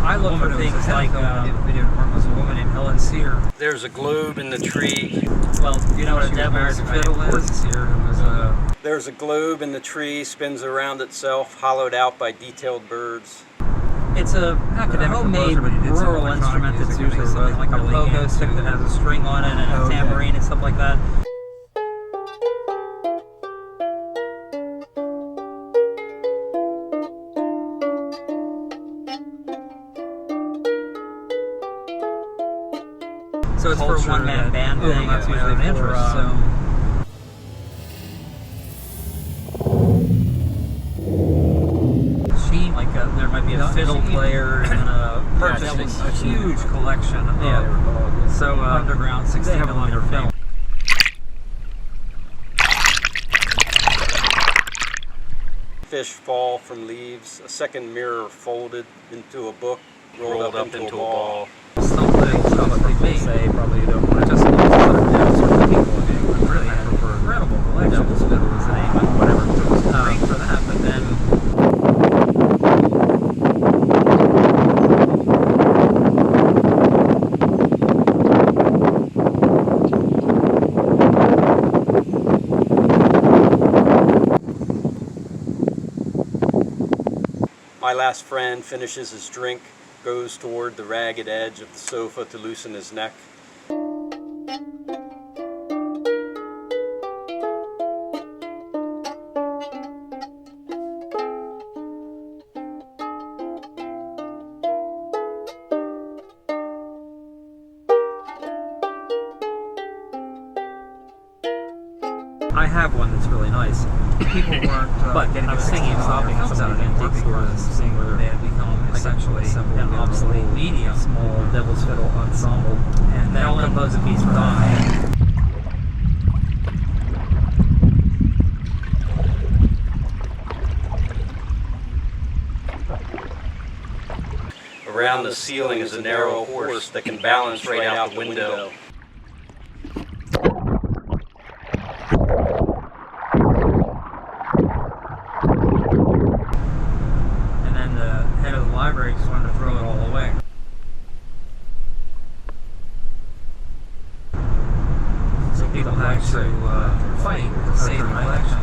I look for things like video was a woman named Helen Sear. There's a globe in the tree. Well, you know what a devil's fiddle is? Sear, who was a... There's a globe in the tree, spins around itself, hollowed out by detailed birds. It's a homemade rural instrument that's usually something like a pogo stick that has a string on it and a tambourine and stuff like that. So it's for a one-man band thing. That's usually an interest. There might be a fiddle player and a purchasing a huge collection of underground 16mm film. Fish fall from leaves, a second mirror folded into a book, rolled up into a ball. Something people say probably you don't want to just sort of people being really incredible collection. Devil's Fiddle is the name, but whatever. It was great for that, but then my last friend finishes his drink, goes toward the ragged edge of the sofa to loosen his neck. I have one that's really nice. People weren't getting I was thinking of stopping at some of the antique stores and seeing whether they had become essentially an obsolete medium small Devil's Fiddle ensemble, and they'll compose a piece for that. Around the ceiling is a narrow horse that can balance right out the window. And then the head of the library just wanted to throw it all away. So people had to fight to save the collection.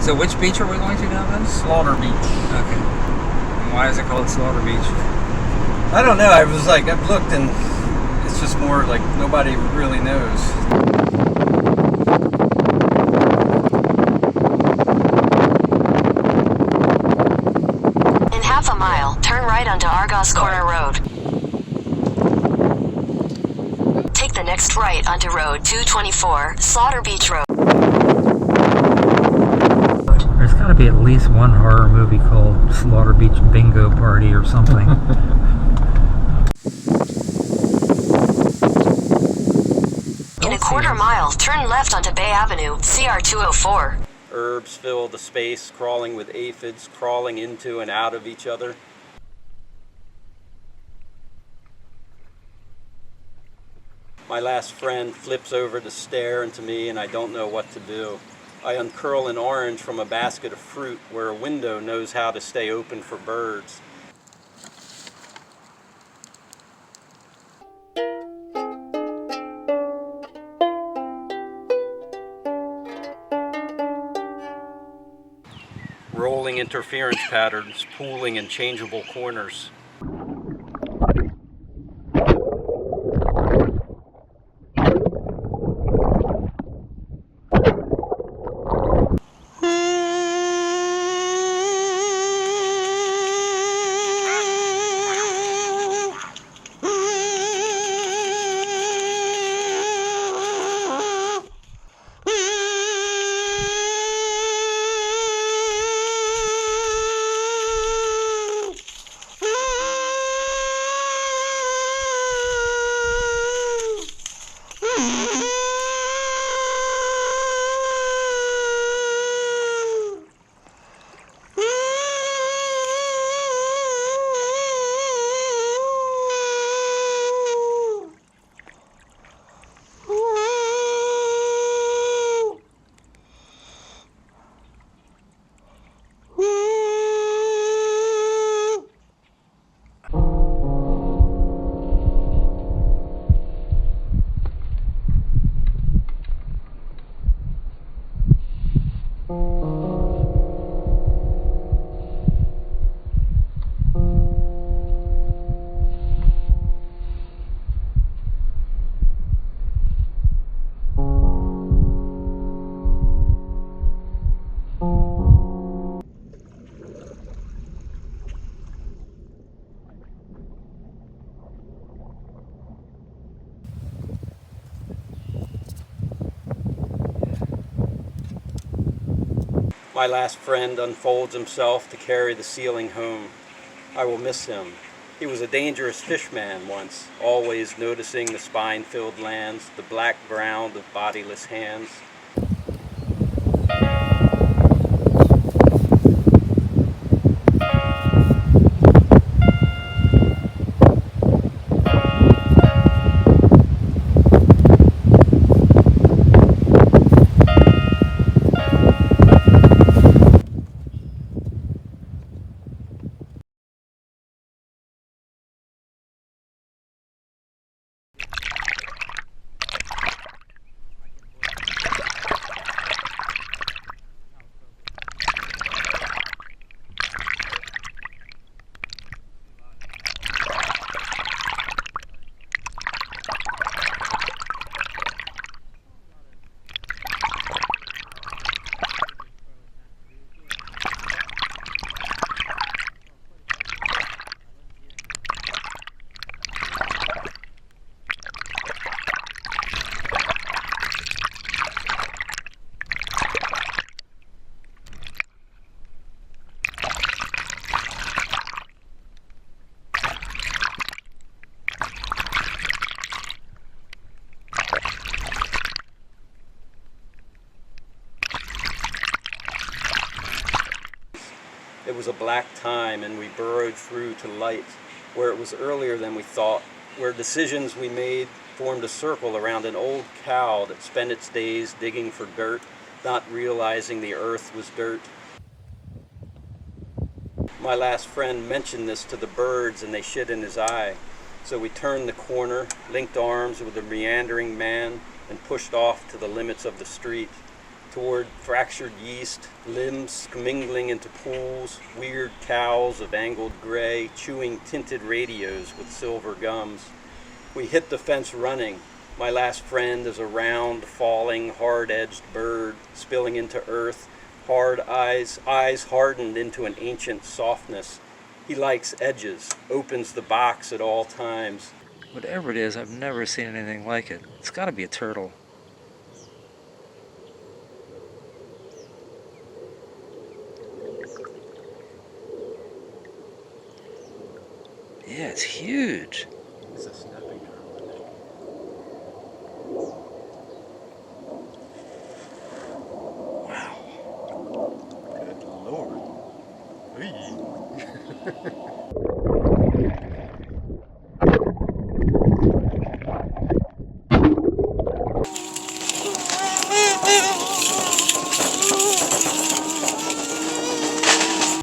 So which beach are we going to now then? Slaughter Beach. Okay. And why is it called Slaughter Beach? I don't know. I was like, I've looked and it's just more like nobody really knows. In half a mile, turn right onto Argos Corner Road. Take the next right onto Road 224, Slaughter Beach Road. There's got to be at least one horror movie called Slaughter Beach Bingo Party or something. In a quarter mile, turn left onto Bay Avenue, CR 204. Herbs fill the space, crawling with aphids, crawling into and out of each other. My last friend flips over to stare into me, and I don't know what to do. I uncurl an orange from a basket of fruit where a window knows how to stay open for birds. Rolling interference patterns, pooling in changeable corners. My last friend unfolds himself to carry the ceiling home. I will miss him. He was a dangerous fishman once, always noticing the spine-filled lands, the black ground of bodiless hands. It was a black time, and we burrowed through to light, where it was earlier than we thought, where decisions we made formed a circle around an old cow that spent its days digging for dirt, not realizing the earth was dirt. My last friend mentioned this to the birds, and they shit in his eye. So we turned the corner, linked arms with a meandering man, and pushed off to the limits of the street, toward fractured yeast, limbs commingling into pools, weird cows of angled gray, chewing tinted radios with silver gums. We hit the fence running. My last friend is a round, falling, hard-edged bird, spilling into earth, hard eyes hardened into an ancient softness. He likes edges, opens the box at all times. Whatever it is, I've never seen anything like it. It's got to be a turtle. Yeah, it's huge. It's a snapping turtle. Wow. Good Lord.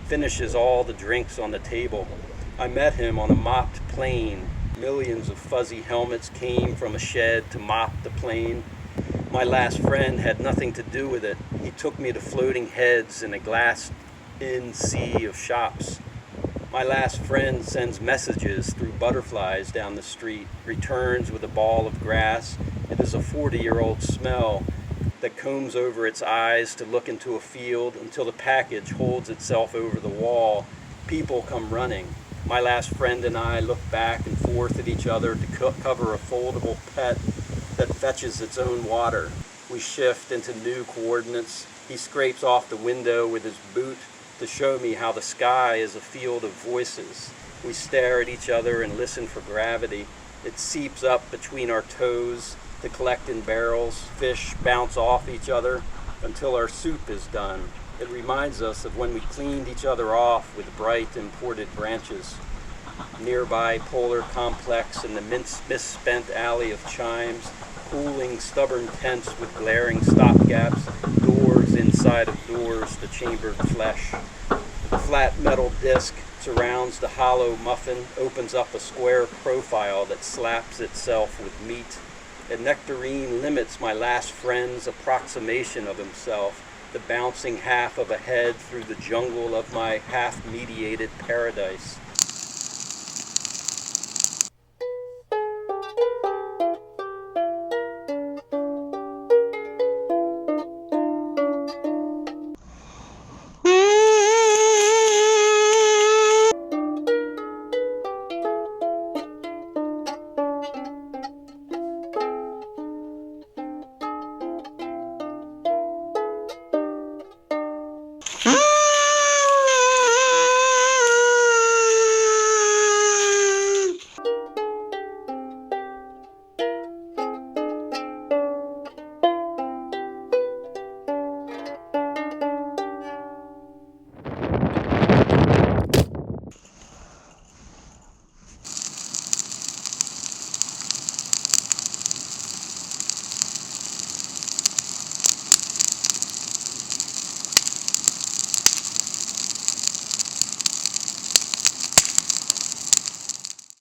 Finishes all the drinks on the table. I met him on a mopped plain. Millions of fuzzy helmets came from a shed to mop the plain. My last friend had nothing to do with it. He took me to floating heads in a glassed-in sea of shops. My last friend sends messages through butterflies down the street, returns with a ball of grass. It is a 40-year-old smell that combs over its eyes to look into a field until the package holds itself over the wall. People come running. My last friend and I look back and forth at each other to cover a foldable pet that fetches its own water. We shift into new coordinates. He scrapes off the window with his boot to show me how the sky is a field of voices. We stare at each other and listen for gravity. It seeps up between our toes to collect in barrels. Fish bounce off each other until our soup is done. It reminds us of when we cleaned each other off with bright imported branches. Nearby polar complex in the misspent alley of chimes, cooling stubborn tents with glaring stopgaps, doors inside of doors to chambered flesh. The flat metal disc surrounds the hollow muffin, opens up a square profile that slaps itself with meat. A nectarine limits my last friend's approximation of himself. the bouncing half of a head through the jungle of my half-mediated paradise.